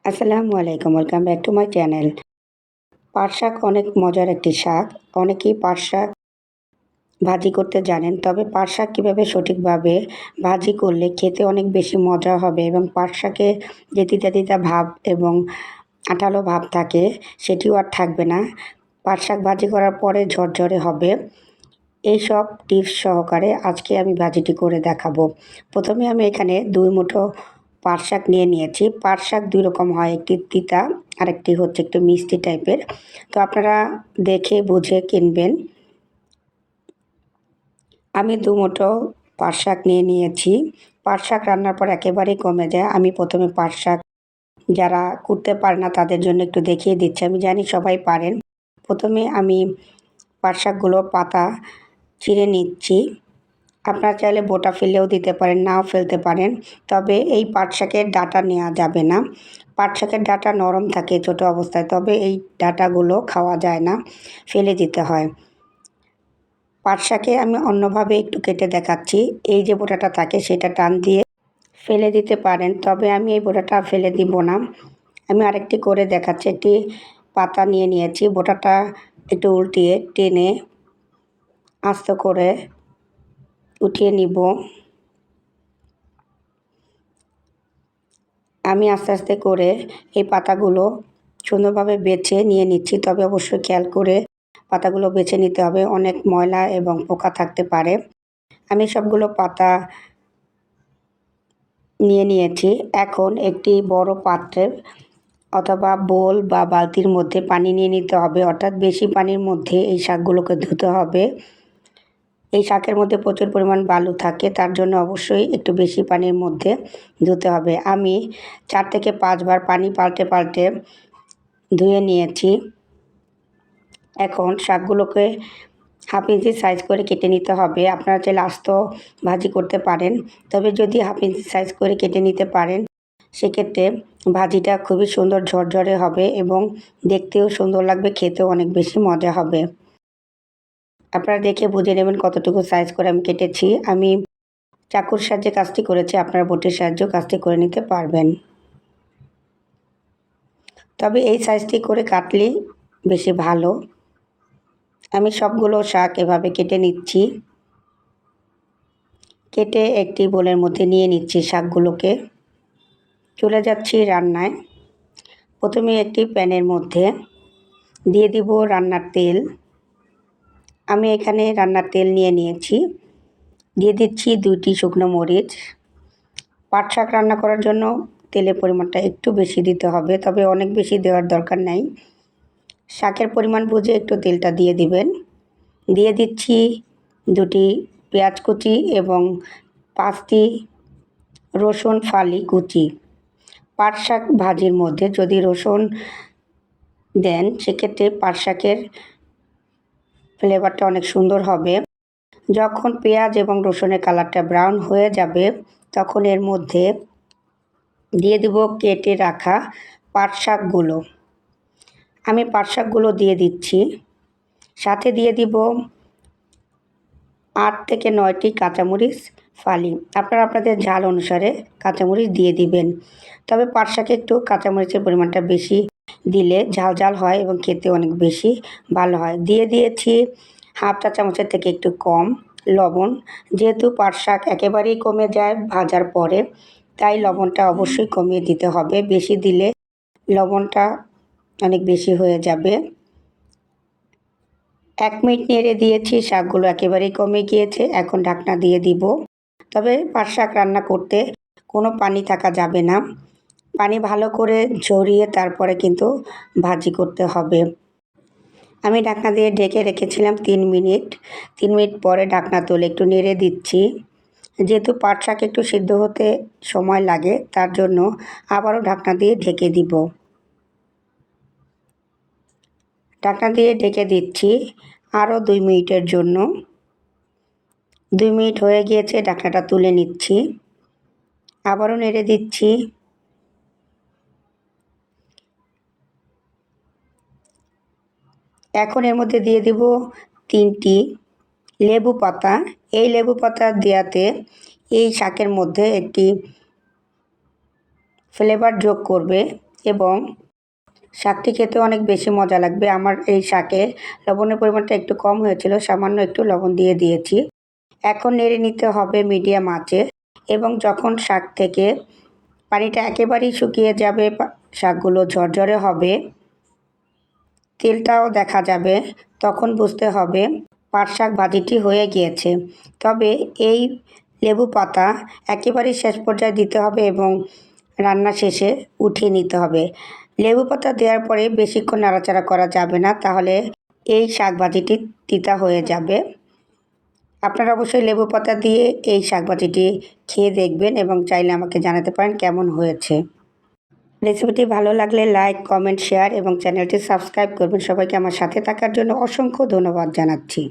আসসালামু আলাইকুম, welcome back to my channel. পাট শাক অনেক মজার একটি শাক। অনেকেই পাট শাক ভাজি করতে জানেন, তবে পাট শাক কীভাবে সঠিকভাবে ভাজি করলে খেতে অনেক বেশি মজা হবে এবং পাট শাকে যে তিতা তিতা ভাব এবং আঠালো ভাব থাকে সেটিও আর থাকবে না। পাট শাক ভাজি করার পরে ঝরঝরে হবে। এইসব টিপস সহকারে আজকে আমি ভাজিটি করে দেখাবো। প্রথমে আমি এখানে 2 মুঠো পাট শাক নিয়ে নিয়েছি। পাট শাক 2 রকম হয়, একটি তিতা আরেকটি হচ্ছে একটু মিষ্টি টাইপের। তো আপনারা দেখে বুঝে কিনবেন। আমি 2 মুঠো পাট শাক নিয়ে নিয়েছি। পাট শাক রান্নার পর একেবারেই কমে যায়। আমি প্রথমে পাট শাক যারা কুটতে পারে না তাদের জন্য একটু দেখিয়ে দিচ্ছি। আমি জানি সবাই পারেন। প্রথমে আমি পাট শাকগুলো পাতা ছিঁড়ে নিচ্ছি। আপনারা চাইলে বোটা ফেলেও দিতে পারেন, নাও ফেলতে পারেন। তবে এই পাট শাকের ডাঁটা নেওয়া যাবে না। পাট শাকের ডাঁটা নরম থাকে ছোটো অবস্থায়, তবে এই ডাঁটাগুলো খাওয়া যায় না, ফেলে দিতে হয়। পাট শাকে আমি অন্যভাবে একটু কেটে দেখাচ্ছি। এই যে বোটাটা থাকে সেটা টান দিয়ে ফেলে দিতে পারেন, তবে আমি এই বোটাটা ফেলে দিব না। আমি আরেকটি করে দেখাচ্ছি। একটি পাতা নিয়ে নিয়েছি, বোটাটা একটু উল্টিয়ে টেনে আস্তে করে উঠিয়ে নিব। আমি আস্তে আস্তে করে এই পাতাগুলো সুন্দরভাবে বেছে নিয়ে নিচ্ছি, তবে অবশ্যই খেয়াল করে পাতাগুলো বেছে নিতে হবে, অনেক ময়লা এবং পোকা থাকতে পারে। আমি সবগুলো পাতা নিয়ে নিয়েছি। এখন একটি বড় পাত্রে অথবা বোল বা বালতির মধ্যে পানি নিয়ে নিতে হবে, অর্থাৎ বেশি পানির মধ্যে এই শাকগুলোকে ধুতে হবে। এই শাকের মধ্যে প্রচুর পরিমাণ বালু থাকে, তার জন্য অবশ্যই একটু বেশি পানির মধ্যে ধুতে হবে। আমি 4 থেকে 5 বার পানি পাল্টে পাল্টে ধুয়ে নিয়েছি। এখন শাকগুলোকে হাফ ইঞ্চি সাইজ করে কেটে নিতে হবে। আপনারা চাইলে আস্ত ভাজি করতে পারেন, তবে যদি হাফ ইঞ্চি সাইজ করে কেটে নিতে পারেন সেক্ষেত্রে ভাজিটা খুবই সুন্দর ঝরঝরে হবে এবং দেখতেও সুন্দর লাগবে, খেতেও অনেক বেশি মজা হবে। আপনারা দেখে বুঝে নেবেন কতটুকু সাইজ করে আমি কেটেছি। আমি চাকুর সাহায্যে কাজটি করেছি, আপনারা বটির সাহায্যেও কাজটি করে নিতে পারবেন। তবে এই সাইজটি করে কাটলেই বেশি ভালো। আমি সবগুলো শাক এভাবে কেটে নিচ্ছি। কেটে একটি বোলের মধ্যে নিয়ে নিচ্ছি শাকগুলোকে। চলে যাচ্ছি রান্নায়। প্রথমে একটি প্যানের মধ্যে দিয়ে দিব রান্নার তেল। আমি এখানে রান্নার তেল নিয়ে নিয়েছি। দিয়ে দিচ্ছি 2টি শুকনো মরিচ। পাট শাক রান্না করার জন্য তেলের পরিমাণটা একটু বেশি দিতে হবে, তবে অনেক বেশি দেওয়ার দরকার নাই। শাকের পরিমাণ বুঝে একটু তেলটা দিয়ে দিবেন। দিয়ে দিচ্ছি 2টি পেঁয়াজ কুচি এবং 5টি রসুন ফালি কুচি। পাট শাক ভাজির মধ্যে যদি রসুন দেন সেক্ষেত্রে পাট শাকের ফ্লেভারটা অনেক সুন্দর হবে। যখন পেঁয়াজ এবং রসুনের কালারটা ব্রাউন হয়ে যাবে তখন এর মধ্যে দিয়ে দেব কেটে রাখা পাট শাকগুলো। আমি পাট শাকগুলো দিয়ে দিচ্ছি। সাথে দিয়ে দিব 8 থেকে 9টি কাঁচামরিচ ফালি। আপনারা আপনাদের ঝাল অনুসারে কাঁচামরিচ দিয়ে দিবেন, তবে পাট শাকে একটু কাঁচামরিচের পরিমাণটা বেশি দিলে ঝাল ঝাল হয় এবং খেতে অনেক বেশি ভালো হয়। দিয়ে দিয়েছি হাফ চা চামচের থেকে একটু কম লবণ। যেহেতু পাট শাক একেবারেই কমে যায় ভাজার পরে, তাই লবণটা অবশ্যই কমিয়ে দিতে হবে। বেশি দিলে লবণটা অনেক বেশি হয়ে যাবে। 1 মিনিট নেড়ে দিয়েছি, শাকগুলো একেবারেই কমে গিয়েছে। এখন ঢাকনা দিয়ে দিব। তবে পাট শাক রান্না করতে কোনো পানি থাকা যাবে না। পানি ভালো করে ঝরিয়ে তারপরে কিন্তু ভাজি করতে হবে। আমি ঢাকনা দিয়ে ঢেকে রেখেছিলাম 3 মিনিট। 3 মিনিট পরে ঢাকনা তুলে একটু নেড়ে দিচ্ছি। যেহেতু পাট শাক একটু সিদ্ধ হতে সময় লাগে, তার জন্য আবারও ঢাকনা দিয়ে ঢেকে দিব। ঢাকনা দিয়ে ঢেকে দিচ্ছি আরও 2 মিনিটের জন্য। 2 মিনিট হয়ে গিয়েছে, ঢাকনাটা তুলে নিচ্ছি। আবারও নেড়ে দিচ্ছি। এখন এর মধ্যে দিয়ে দিব 3টি লেবু পাতা। এই লেবু পাতা দেওয়াতে এই শাকের মধ্যে একটি ফ্লেভার যোগ করবে এবং শাকটি খেতে অনেক বেশি মজা লাগবে। আমার এই শাকে লবণের পরিমাণটা একটু কম হয়েছিল, সামান্য একটু লবণ দিয়ে দিয়েছি। এখন নেড়ে নিতে হবে মিডিয়াম আঁচে এবং যখন শাক থেকে পানিটা একেবারেই শুকিয়ে যাবে, শাকগুলো ঝরঝরে হবে, তেলটাও দেখা যাবে, তখন বুঝতে হবে পাট শাক ভাজিটি হয়ে গিয়েছে। তবে এই লেবু পাতা একেবারেই শেষ পর্যায়ে দিতে হবে এবং রান্না শেষে উঠিয়ে নিতে হবে। লেবু পাতা দেওয়ার পরে বেশিক্ষণ নাড়াচাড়া করা যাবে না, তাহলে এই শাক ভাজিটি তিতা হয়ে যাবে। আপনারা অবশ্যই লেবু পাতা দিয়ে এই শাক ভাজিটি খেয়ে দেখবেন এবং চাইলে আমাকে জানাতে পারেন কেমন হয়েছে। রেসিপিটি ভালো লাগলে লাইক, কমেন্ট, শেয়ার এবং চ্যানেলটি সাবস্ক্রাইব করবেন। সবাইকে আমার সাথে থাকার জন্য অসংখ্য ধন্যবাদ জানাচ্ছি।